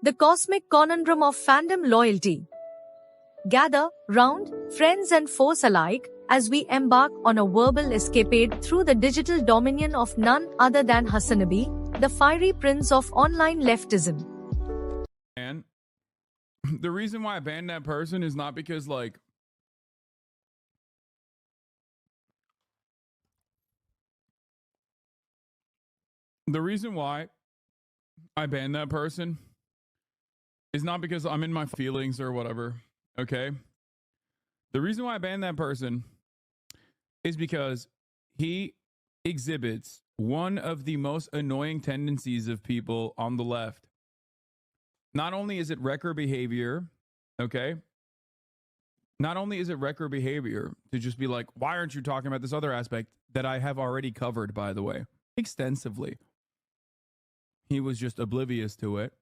The cosmic conundrum of fandom loyalty. Gather round, friends and foes alike, as we embark on a verbal escapade through the digital dominion of none other than Hasanabi, the fiery prince of online leftism. And the reason why I banned that person is not because, like, the reason why I banned that person is not because I'm in my feelings or whatever, okay? The reason why I banned that person is because he exhibits one of the most annoying tendencies of people on the left. Not only is it wrecker behavior, okay? Not only is it wrecker behavior to just be like, why aren't you talking about this other aspect that I have already covered, by the way, extensively? He was just oblivious to it.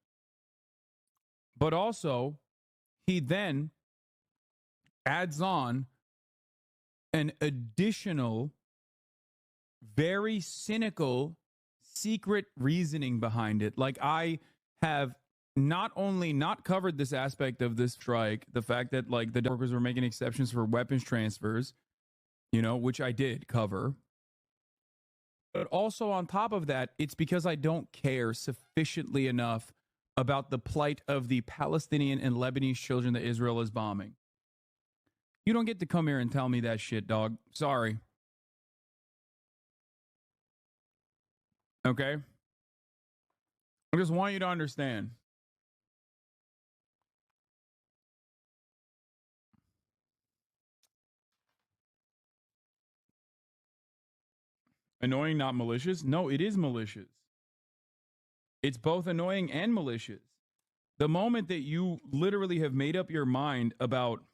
But also, he then adds on an additional, very cynical, secret reasoning behind it. Like, I have not only not covered this aspect of this strike, the fact that, like, the workers were making exceptions for weapons transfers, you know, which I did cover. But also on top of that, it's because I don't care sufficiently enough about the plight of the Palestinian and Lebanese children that Israel is bombing. You don't get to come here and tell me that shit, dog. Sorry. Okay? I just want you to understand. Annoying, not malicious? No, it is malicious. It's both annoying and malicious. The moment that you literally have made up your mind about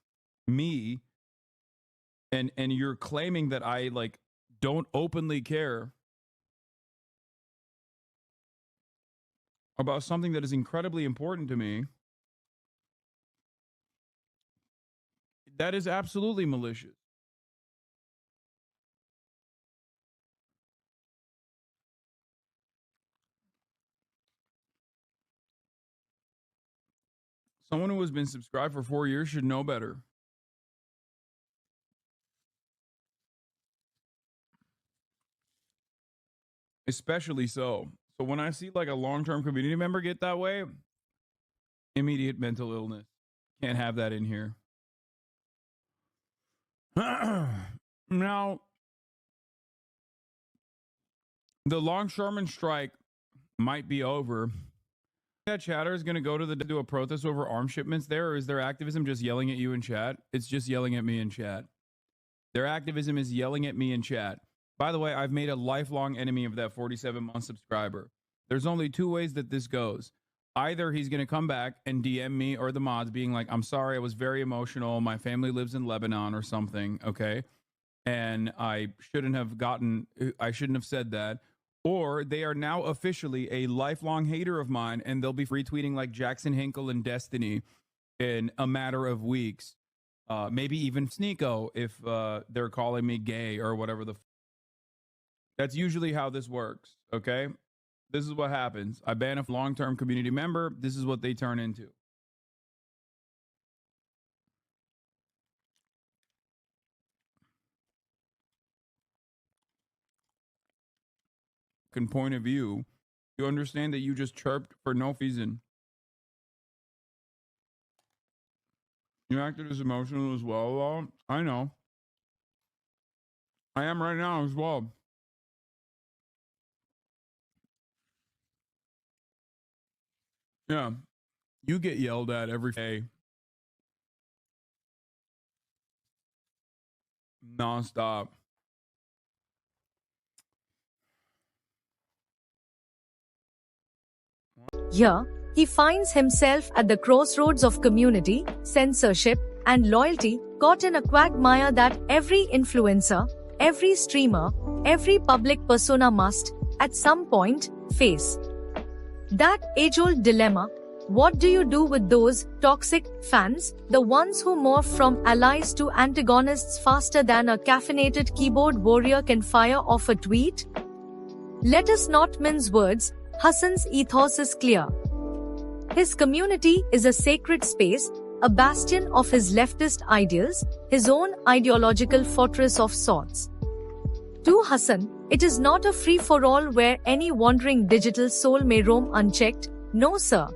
me and you're claiming that I, like, don't openly care about something that is incredibly important to me, that is absolutely malicious. Someone who has been subscribed for 4 years should know better. Especially so. So when I see, like, a long-term community member get that way, immediate mental illness. Can't have that in here. Now, the longshoreman strike might be over. That chatter is going to go to a protest over arms shipments there, or is their activism just yelling at you in chat? It's just yelling at me in chat. Their activism is yelling at me in chat. By the way, I've made a lifelong enemy of that 47-month subscriber. There's only two ways that this goes. Either he's going to come back and DM me or the mods being like, I'm sorry, I was very emotional. My family lives in Lebanon or something, okay? And I shouldn't have said that. Or they are now officially a lifelong hater of mine, and they'll be retweeting like Jackson Hinkle and Destiny in a matter of weeks. Maybe even Sneeko if they're calling me gay or whatever the. That's usually how this works, okay? This is what happens. I ban a long-term community member. This is what they turn into. Point of view, you understand that you just chirped for no reason. You acted as emotional as well, though. I know. I am right now as well. Yeah. You get yelled at every day. Nonstop. Here, he finds himself at the crossroads of community, censorship, and loyalty, caught in a quagmire that every influencer, every streamer, every public persona must, at some point, face. That age-old dilemma: what do you do with those toxic fans, the ones who morph from allies to antagonists faster than a caffeinated keyboard warrior can fire off a tweet? Let us not mince words. Hassan's ethos is clear. His community is a sacred space, a bastion of his leftist ideals, his own ideological fortress of sorts. To Hassan, it is not a free-for-all where any wandering digital soul may roam unchecked. No, sir.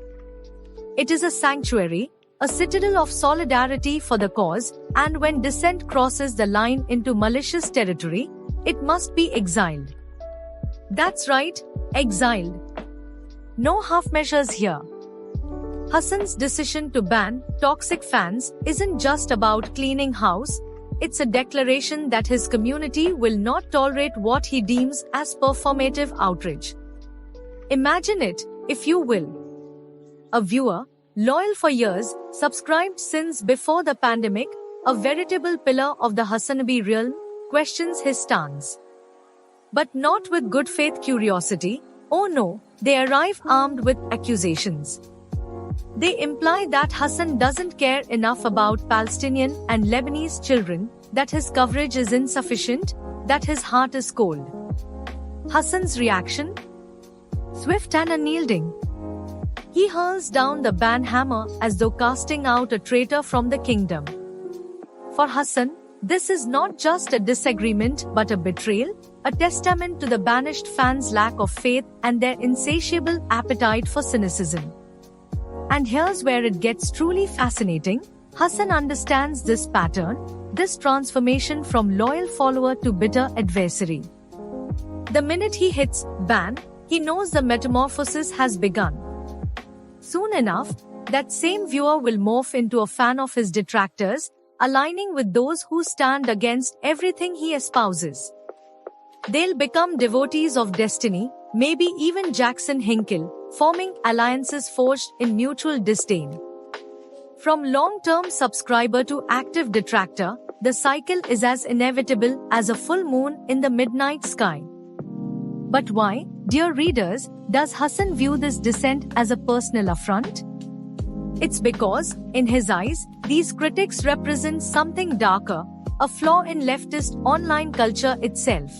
It is a sanctuary, a citadel of solidarity for the cause, and when dissent crosses the line into malicious territory, it must be exiled. That's right, exiled. No half measures here. Hassan's decision to ban toxic fans isn't just about cleaning house, it's a declaration that his community will not tolerate what he deems as performative outrage. Imagine it, if you will. A viewer, loyal for years, subscribed since before the pandemic, a veritable pillar of the Hasanabi realm, questions his stance. But not with good faith curiosity. Oh no, they arrive armed with accusations. They imply that Hassan doesn't care enough about Palestinian and Lebanese children, that his coverage is insufficient, that his heart is cold. Hassan's reaction? Swift and unyielding. He hurls down the ban hammer as though casting out a traitor from the kingdom. For Hassan, this is not just a disagreement but a betrayal, a testament to the banished fans' lack of faith and their insatiable appetite for cynicism. And here's where it gets truly fascinating. Hassan understands this pattern, this transformation from loyal follower to bitter adversary. The minute he hits ban, he knows the metamorphosis has begun. Soon enough, that same viewer will morph into a fan of his detractors, aligning with those who stand against everything he espouses. They'll become devotees of destiny, maybe even Jackson Hinkle, forming alliances forged in mutual disdain. From long-term subscriber to active detractor, the cycle is as inevitable as a full moon in the midnight sky. But why, dear readers, does Hassan view this dissent as a personal affront? It's because, in his eyes, these critics represent something darker, a flaw in leftist online culture itself.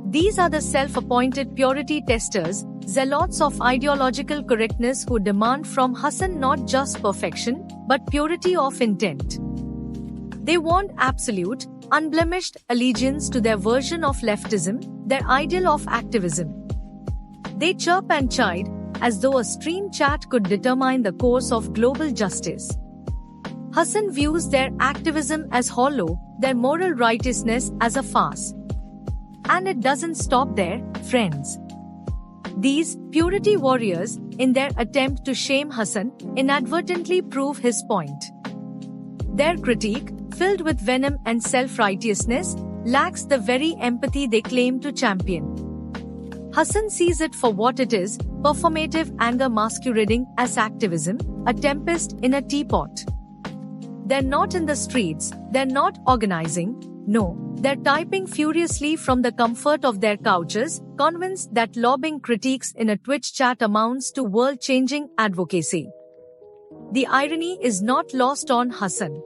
These are the self-appointed purity testers, zealots of ideological correctness who demand from Hassan not just perfection, but purity of intent. They want absolute, unblemished allegiance to their version of leftism, their ideal of activism. They chirp and chide, as though a stream chat could determine the course of global justice. Hassan views their activism as hollow, their moral righteousness as a farce. And it doesn't stop there, friends. These purity warriors, in their attempt to shame Hassan, inadvertently prove his point. Their critique, filled with venom and self-righteousness, lacks the very empathy they claim to champion. Hassan sees it for what it is, performative anger masquerading as activism, a tempest in a teapot. They're not in the streets, they're not organizing, no, they're typing furiously from the comfort of their couches, convinced that lobbing critiques in a Twitch chat amounts to world-changing advocacy. The irony is not lost on Hassan.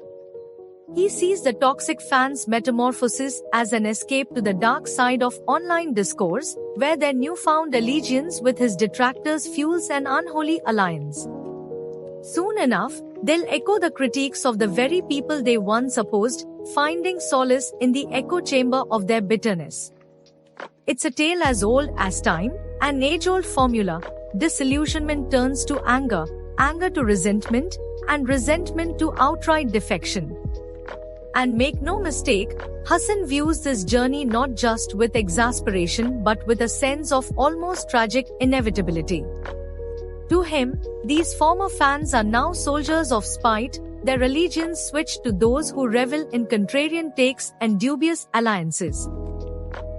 He sees the toxic fans' metamorphosis as an escape to the dark side of online discourse, where their newfound allegiance with his detractors fuels an unholy alliance. Soon enough, they'll echo the critiques of the very people they once opposed, finding solace in the echo chamber of their bitterness. It's a tale as old as time, an age-old formula. Disillusionment turns to anger, anger to resentment, and resentment to outright defection. And make no mistake, Hassan views this journey not just with exasperation but with a sense of almost tragic inevitability. To him, these former fans are now soldiers of spite, their allegiance switched to those who revel in contrarian takes and dubious alliances.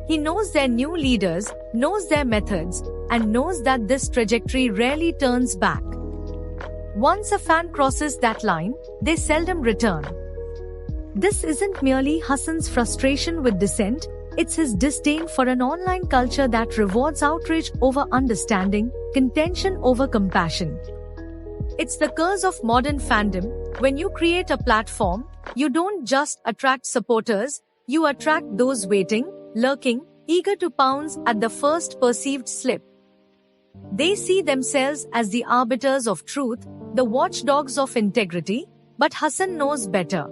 He knows their new leaders, knows their methods, and knows that this trajectory rarely turns back. Once a fan crosses that line, they seldom return. This isn't merely Hassan's frustration with dissent, it's his disdain for an online culture that rewards outrage over understanding, contention over compassion. It's the curse of modern fandom. When you create a platform, you don't just attract supporters, you attract those waiting, lurking, eager to pounce at the first perceived slip. They see themselves as the arbiters of truth, the watchdogs of integrity, but Hasan knows better.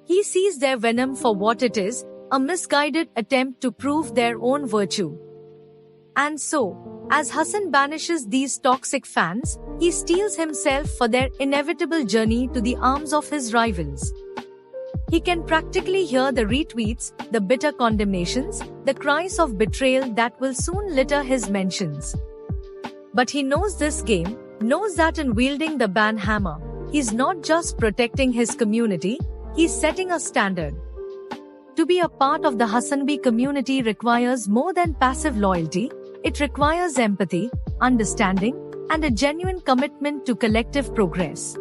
He sees their venom for what it is, a misguided attempt to prove their own virtue. And so, as Hasan banishes these toxic fans, he steels himself for their inevitable journey to the arms of his rivals. He can practically hear the retweets, the bitter condemnations, the cries of betrayal that will soon litter his mentions. But he knows this game, knows that in wielding the ban hammer, he's not just protecting his community, he's setting a standard. To be a part of the Hasanabi community requires more than passive loyalty, it requires empathy, understanding, and a genuine commitment to collective progress.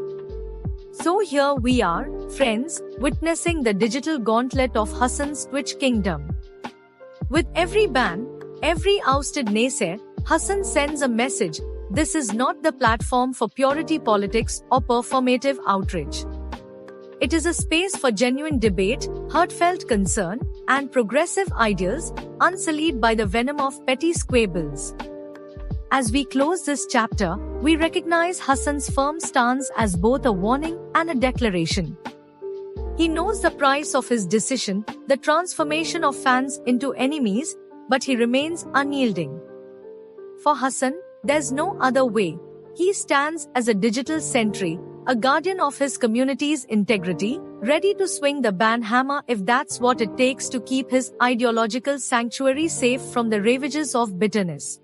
So here we are, friends, witnessing the digital gauntlet of Hasan's Twitch kingdom. With every ban, every ousted naysayer, Hasan sends a message: this is not the platform for purity politics or performative outrage. It is a space for genuine debate, heartfelt concern, and progressive ideals, unsullied by the venom of petty squabbles. As we close this chapter, we recognize Hasan's firm stance as both a warning and a declaration. He knows the price of his decision, the transformation of fans into enemies, but he remains unyielding. For Hasan, there's no other way. He stands as a digital sentry, a guardian of his community's integrity, ready to swing the ban hammer if that's what it takes to keep his ideological sanctuary safe from the ravages of bitterness.